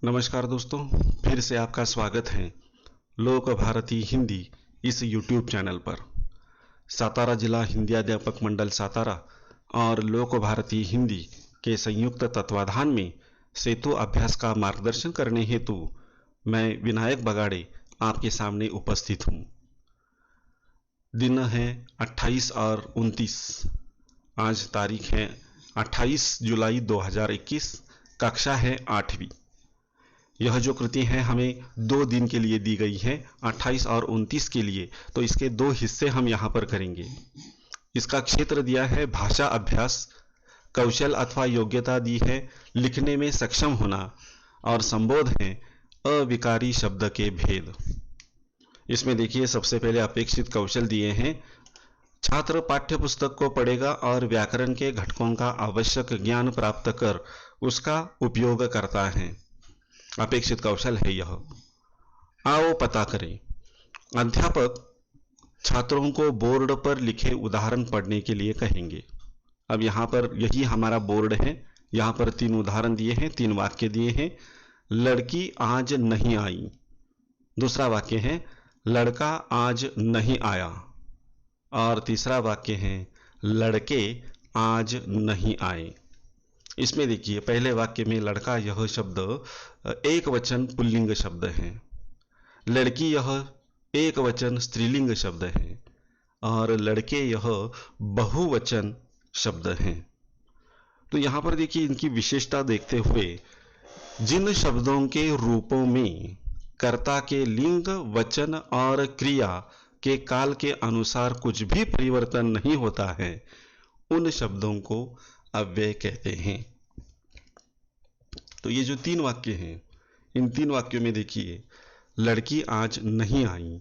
नमस्कार दोस्तों, फिर से आपका स्वागत है लोक भारती हिंदी इस YouTube चैनल पर। सातारा जिला हिंदी अध्यापक मंडल सातारा और लोक भारती हिंदी के संयुक्त तत्वाधान में सेतु अभ्यास का मार्गदर्शन करने हेतु मैं विनायक बगाड़े आपके सामने उपस्थित हूँ। दिन है 28 और 29। आज तारीख है 28 जुलाई 2021। कक्षा है 8वीं। यह जो कृति है हमें 2 दिन के लिए दी गई है, 28 और 29 के लिए। तो इसके 2 हिस्से हम यहाँ पर करेंगे। इसका क्षेत्र दिया है भाषा अभ्यास, कौशल अथवा योग्यता दी है लिखने में सक्षम होना, और संबोध है अविकारी शब्द के भेद। इसमें देखिए, सबसे पहले अपेक्षित कौशल दिए हैं। छात्र पाठ्य पुस्तक को पढ़ेगा और व्याकरण के घटकों का आवश्यक ज्ञान प्राप्त कर उसका उपयोग करता है। अपेक्षित कौशल है यह। आओ पता करें। अध्यापक छात्रों को बोर्ड पर लिखे उदाहरण पढ़ने के लिए कहेंगे। अब यहाँ पर यही हमारा बोर्ड है। यहाँ पर 3 उदाहरण दिए हैं, 3 वाक्य दिए हैं। लड़की आज नहीं आई। दूसरा वाक्य है लड़का आज नहीं आया। और तीसरा वाक्य है लड़के आज नहीं आए। इसमें देखिए, पहले वाक्य में लड़का यह शब्द एक वचन पुल्लिंग शब्द है, लड़की यह एक वचन स्त्रीलिंग शब्द है, और लड़के यह बहुवचन शब्द हैं। तो यहाँ पर देखिए, इनकी विशेषता देखते हुए जिन शब्दों के रूपों में कर्ता के लिंग, वचन और क्रिया के काल के अनुसार कुछ भी परिवर्तन नहीं होता है, उन शब्दों को अव्यय कहते हैं। तो ये जो 3 वाक्य हैं, इन 3 वाक्यों में देखिए, लड़की आज नहीं आई,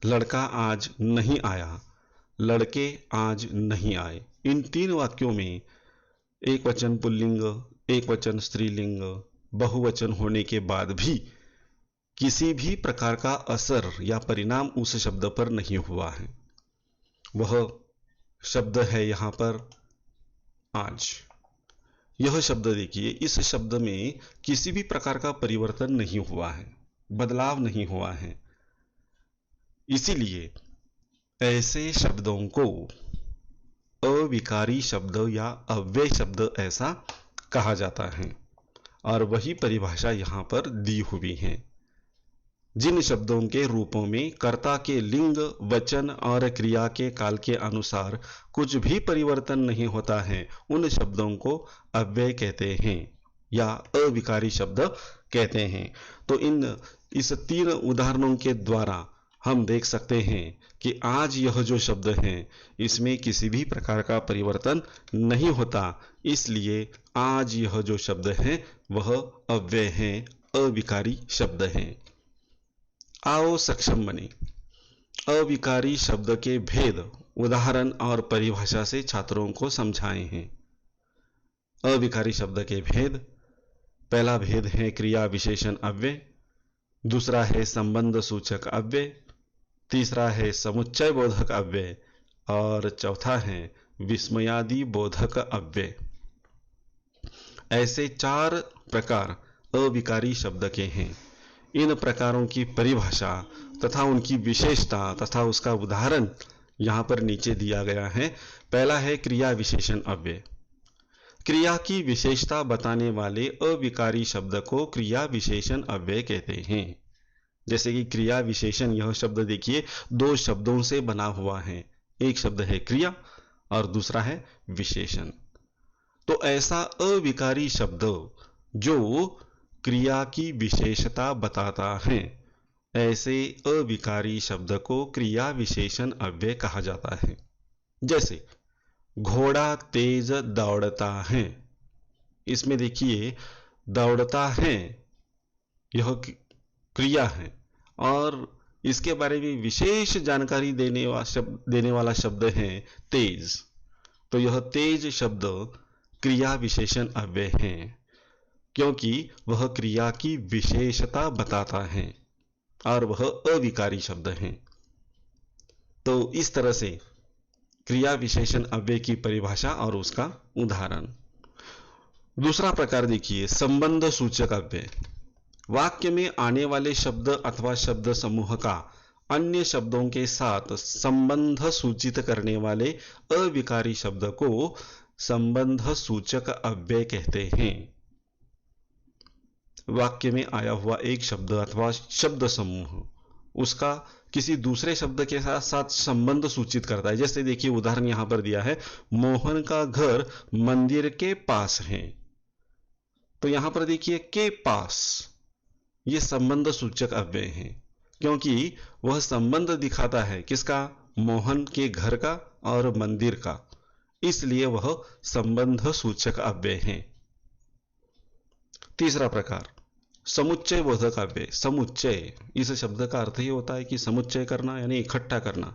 लड़का आज नहीं आया, लड़के आज नहीं आए। इन 3 वाक्यों में एक वचन पुल्लिंग, एक वचन स्त्रीलिंग, बहुवचन होने के बाद भी किसी भी प्रकार का असर या परिणाम उस शब्द पर नहीं हुआ है। वह शब्द है यहाँ पर आज। यह शब्द देखिए, इस शब्द में किसी भी प्रकार का परिवर्तन नहीं हुआ है, बदलाव नहीं हुआ है। इसीलिए ऐसे शब्दों को अविकारी शब्द या अव्यय शब्द ऐसा कहा जाता है, और वही परिभाषा यहाँ पर दी हुई है। जिन शब्दों के रूपों में कर्ता के लिंग, वचन और क्रिया के काल के अनुसार कुछ भी परिवर्तन नहीं होता है, उन शब्दों को अव्यय कहते हैं या अविकारी शब्द कहते हैं। तो इस 3 उदाहरणों के द्वारा हम देख सकते हैं कि आज यह जो शब्द है, इसमें किसी भी प्रकार का परिवर्तन नहीं होता। इसलिए आज यह जो शब्द है वह अव्यय है, अविकारी शब्द है। आओ सक्षम बने। अविकारी शब्द के भेद उदाहरण और परिभाषा से छात्रों को समझाए हैं। अविकारी शब्द के भेद, पहला भेद है क्रिया विशेषण अव्यय, दूसरा है संबंध सूचक अव्यय, तीसरा है समुच्चय बोधक अव्यय, और चौथा है विस्मयादि बोधक अव्यय। ऐसे 4 प्रकार अविकारी शब्द के हैं। इन प्रकारों की परिभाषा तथा उनकी विशेषता तथा उसका उदाहरण यहाँ पर नीचे दिया गया है। पहला है क्रिया विशेषण अव्यय। क्रिया की विशेषता बताने वाले अविकारी शब्द को क्रिया विशेषण अव्यय कहते हैं। जैसे कि क्रिया विशेषण, यह शब्द देखिए 2 शब्दों से बना हुआ है। एक शब्द है क्रिया और दूसरा है विशेषण। तो ऐसा अविकारी शब्द जो क्रिया की विशेषता बताता है, ऐसे अविकारी शब्द को क्रिया विशेषण अव्यय कहा जाता है। जैसे घोड़ा तेज दौड़ता है। इसमें देखिए, दौड़ता है यह क्रिया है, और इसके बारे में विशेष जानकारी देने वाला शब्द है तेज। तो यह तेज शब्द क्रिया विशेषण अव्यय है, क्योंकि वह क्रिया की विशेषता बताता है और वह अविकारी शब्द है। तो इस तरह से क्रिया विशेषण अव्यय की परिभाषा और उसका उदाहरण। दूसरा प्रकार देखिए, संबंध सूचक अव्यय। वाक्य में आने वाले शब्द अथवा शब्द समूह का अन्य शब्दों के साथ संबंध सूचित करने वाले अविकारी शब्द को संबंध सूचक अव्यय कहते हैं। वाक्य में आया हुआ एक शब्द अथवा शब्द समूह उसका किसी दूसरे शब्द के साथ संबंध सूचित करता है। जैसे देखिए उदाहरण यहां पर दिया है, मोहन का घर मंदिर के पास है। तो यहां पर देखिए के पास, ये संबंध सूचक अव्यय है क्योंकि वह संबंध दिखाता है किसका, मोहन के घर का और मंदिर का, इसलिए वह संबंध सूचक अव्यय है। तीसरा प्रकार समुच्चय बोधक अव्यय। समुच्चय, इस शब्द का अर्थ ही होता है कि समुच्चय करना यानी इकट्ठा करना।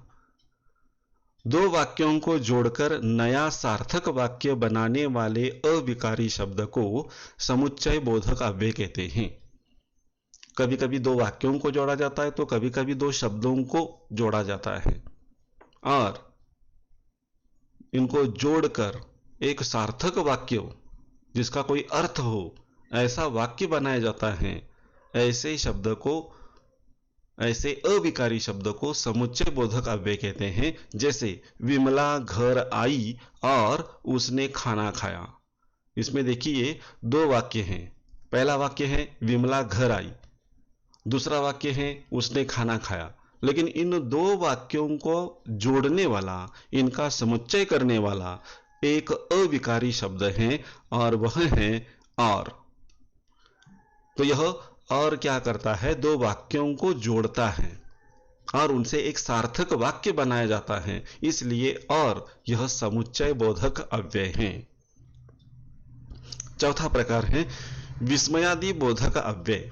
दो वाक्यों को जोड़कर नया सार्थक वाक्य बनाने वाले अविकारी शब्द को समुच्चय बोधक अव्यय कहते हैं। कभी कभी दो वाक्यों को जोड़ा जाता है तो कभी कभी दो शब्दों को जोड़ा जाता है और इनको जोड़कर एक सार्थक वाक्य जिसका कोई अर्थ हो ऐसा वाक्य बनाया जाता है। ऐसे शब्द को, ऐसे अविकारी शब्द को समुच्चय बोधक अव्यय कहते हैं। जैसे विमला घर आई और उसने खाना खाया। इसमें देखिए दो वाक्य हैं। पहला वाक्य है विमला घर आई, दूसरा वाक्य है उसने खाना खाया। लेकिन इन दो वाक्यों को जोड़ने वाला, इनका समुच्चय करने वाला एक अविकारी शब्द है और वह है और। तो यह और क्या करता है, दो वाक्यों को जोड़ता है और उनसे एक सार्थक वाक्य बनाया जाता है, इसलिए और यह समुच्चय बोधक अव्यय है। चौथा प्रकार है विस्मयादि बोधक अव्यय।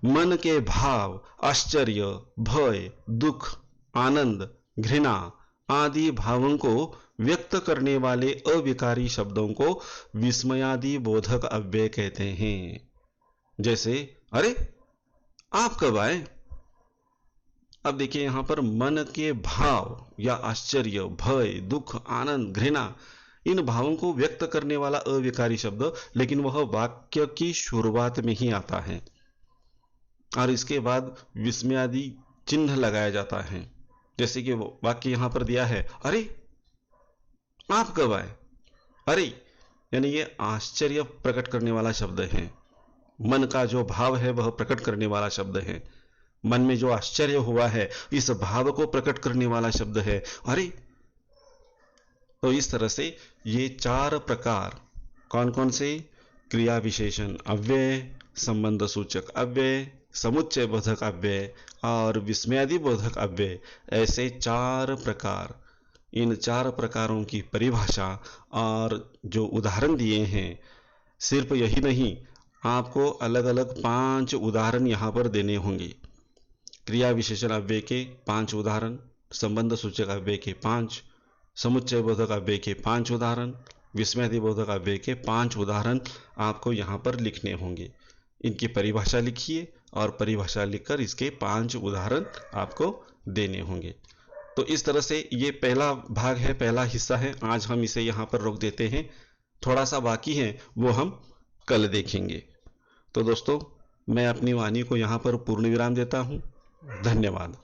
मन के भाव, आश्चर्य, भय, दुख, आनंद, घृणा आदि भावों को व्यक्त करने वाले अविकारी शब्दों को विस्मयादि बोधक अव्यय कहते हैं। जैसे अरे आप कब आए। अब देखिए यहां पर मन के भाव या आश्चर्य, भय, दुख, आनंद, घृणा, इन भावों को व्यक्त करने वाला अविकारी शब्द, लेकिन वह वाक्य की शुरुआत में ही आता है और इसके बाद विस्मयादि चिन्ह लगाया जाता है। जैसे कि वाक्य यहां पर दिया है, अरे आप कब आए। अरे यानी ये आश्चर्य प्रकट करने वाला शब्द है। मन का जो भाव है वह प्रकट करने वाला शब्द है। मन में जो आश्चर्य हुआ है इस भाव को प्रकट करने वाला शब्द है अरे। तो इस तरह से ये चार प्रकार कौन कौन से, क्रिया विशेषण अव्यय, संबंध सूचक अव्यय, समुच्चय बोधक अव्यय और विस्मयादि बोधक अव्यय, ऐसे चार प्रकार, इन चार प्रकारों की परिभाषा और जो उदाहरण दिए हैं, सिर्फ यही नहीं आपको अलग अलग 5 उदाहरण यहां पर देने होंगे। क्रिया विशेषण अव्यय के 5 उदाहरण, संबंध सूचक अव्यय के 5, समुच्चय बोधक अव्यय के 5 उदाहरण, विस्मयादि बोधक अव्यय के 5 उदाहरण आपको यहां पर लिखने होंगे। इनकी परिभाषा लिखिए और परिभाषा लिखकर इसके 5 उदाहरण आपको देने होंगे। तो इस तरह से ये पहला भाग है, पहला हिस्सा है। आज हम इसे यहाँ पर रोक देते हैं, थोड़ा सा बाकी है वो हम कल देखेंगे। तो दोस्तों मैं अपनी वाणी को यहाँ पर पूर्ण विराम देता हूँ। धन्यवाद।